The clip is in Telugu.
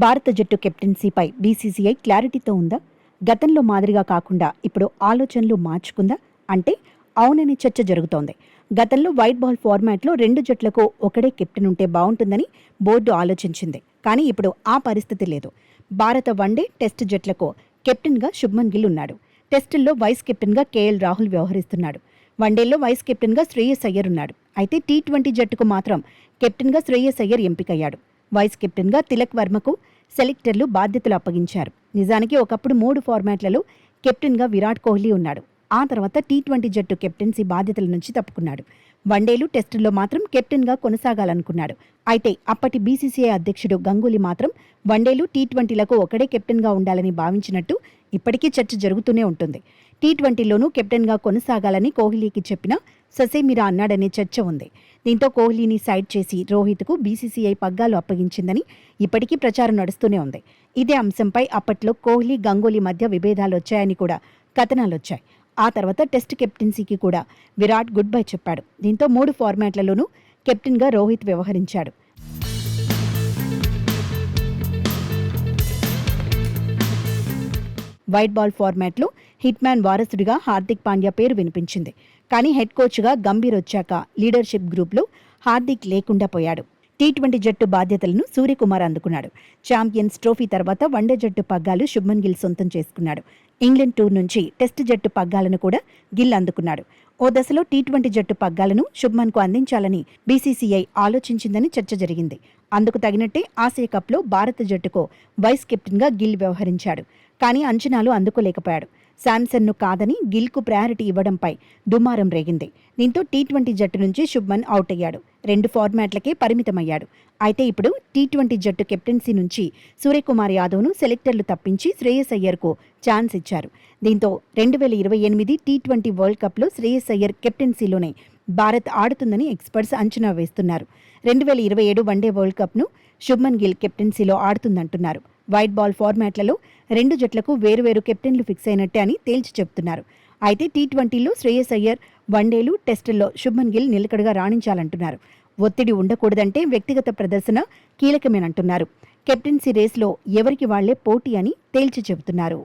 భారత జట్టు కెప్టెన్సీపై బీసీసీఐ క్లారిటీతో ఉందా? గతంలో మాదిరిగా కాకుండా ఇప్పుడు ఆలోచనలు మార్చుకుందా అంటే అవుననే చర్చ జరుగుతోంది. గతంలో వైట్ బాల్ ఫార్మాట్లో 2 జట్లకు ఒకడే కెప్టెన్ ఉంటే బాగుంటుందని బోర్డు ఆలోచించింది. కానీ ఇప్పుడు ఆ పరిస్థితి లేదు. భారత వన్డే, టెస్ట్ జట్లకు కెప్టెన్గా శుభ్మన్ గిల్ ఉన్నాడు. టెస్టుల్లో వైస్ కెప్టెన్గా కేఎల్ రాహుల్ వ్యవహరిస్తున్నాడు. వన్డేల్లో వైస్ కెప్టెన్గా శ్రేయస్ అయ్యర్ ఉన్నాడు. అయితే టీ20 జట్టుకు మాత్రం కెప్టెన్గా శ్రేయస్ అయ్యర్ ఎంపికయ్యాడు. వైస్ కెప్టెన్గా తిలక్ వర్మకు సెలెక్టర్లు బాధ్యతలు అప్పగించారు. నిజానికి ఒకప్పుడు 3 ఫార్మాట్లలో కెప్టెన్గా విరాట్ కోహ్లీ ఉన్నాడు. ఆ తర్వాత టీ20 జట్టు కెప్టెన్సీ బాధ్యతల నుంచి తప్పుకున్నాడు. వన్డేలు, టెస్టుల్లో మాత్రం కెప్టెన్గా కొనసాగాలనుకున్నాడు. అయితే అప్పటి బీసీసీఐ అధ్యక్షుడు గంగూలీ మాత్రం వన్డేలు, టీ20లకు ఒకడే కెప్టెన్గా ఉండాలని భావించినట్టు ఇప్పటికీ చర్చ జరుగుతూనే ఉంటుంది. టీ20లోనూ కెప్టెన్గా కొనసాగాలని కోహ్లీకి చెప్పినా ససేమిరా అన్నాడనే చర్చ ఉంది. దీంతో కోహ్లీని సైడ్ చేసి రోహిత్కు బీసీసీఐ పగ్గాలు అప్పగించిందని ఇప్పటికీ ప్రచారం నడుస్తూనే ఉంది. ఇదే అంశంపై అప్పట్లో కోహ్లీ, గంగూలీ మధ్య విభేదాలు వచ్చాయని కూడా కథనాలొచ్చాయి. ఆ తర్వాత టెస్ట్ కెప్టెన్సీకి కూడా విరాట్ గుడ్ బై చెప్పాడు. దీంతో 3 ఫార్మాట్లలోనూ కెప్టెన్గా రోహిత్ వ్యవహరించాడు. వైట్ బాల్ ఫార్మాట్లో హిట్ మ్యాన్ వారసుడిగా హార్దిక్ పాండ్యా పేరు వినిపించింది. కానీ హెడ్ కోచ్గా గంభీర్ వచ్చాక లీడర్షిప్ గ్రూప్లో హార్దిక్ లేకుండా పోయాడు. టీ20 జట్టు బాధ్యతలను సూర్యకుమార్ అందుకున్నాడు. ఛాంపియన్స్ ట్రోఫీ తర్వాత వన్డే జట్టు పగ్గాలు శుభ్మన్ గిల్ సొంతం చేసుకున్నాడు. ఇంగ్లాండ్ టూర్ నుంచి టెస్ట్ జట్టు పగ్గాలను కూడా గిల్ అందుకున్నాడు. ఓ దశలో టీ20 జట్టు పగ్గాలను శుభ్మన్కు అందించాలని బీసీసీఐ ఆలోచించిందని చర్చ జరిగింది. అందుకు తగినట్టే ఆసియా కప్లో భారత జట్టుకు వైస్ కెప్టెన్గా గిల్ వ్యవహరించాడు. కానీ అంచనాలు అందుకోలేకపోయాడు. శాంసన్ను కాదని గిల్కు ప్రయారిటీ ఇవ్వడంపై దుమారం రేగింది. దీంతో టీ20 జట్టు నుంచి శుభ్మన్ అవుట్ అయ్యాడు. 2 ఫార్మాట్లకే పరిమితమయ్యాడు. అయితే ఇప్పుడు టీ20 జట్టు కెప్టెన్సీ నుంచి సూర్యకుమార్ యాదవ్ను సెలెక్టర్లు తప్పించి శ్రేయస్ అయ్యర్కు ఛాన్స్ ఇచ్చారు. దీంతో 2028 టీ20 వరల్డ్ కప్లో శ్రేయస్ అయ్యర్ కెప్టెన్సీలోనే భారత్ ఆడుతుందని ఎక్స్పర్ట్స్ అంచనా వేస్తున్నారు. 2027 వన్డే వరల్డ్ కప్ను శుభ్మన్ గిల్ కెప్టెన్సీలో ఆడుతుందంటున్నారు. వైట్ బాల్ ఫార్మాట్లలో 2 జట్లకు వేరువేరు కెప్టెన్లు ఫిక్స్ అయినట్టే అని తేల్చి చెబుతున్నారు. అయితే టీ20లో శ్రేయస్ అయ్యర్, వన్డేలు, టెస్టుల్లో శుభ్మన్ గిల్ నిలకడగా రాణించాలంటున్నారు. ఒత్తిడి ఉండకూడదంటే వ్యక్తిగత ప్రదర్శన కీలకమేనంటున్నారు. కెప్టెన్సీ రేస్లో ఎవరికి వాళ్లే పోటీ అని తేల్చి చెబుతున్నారు.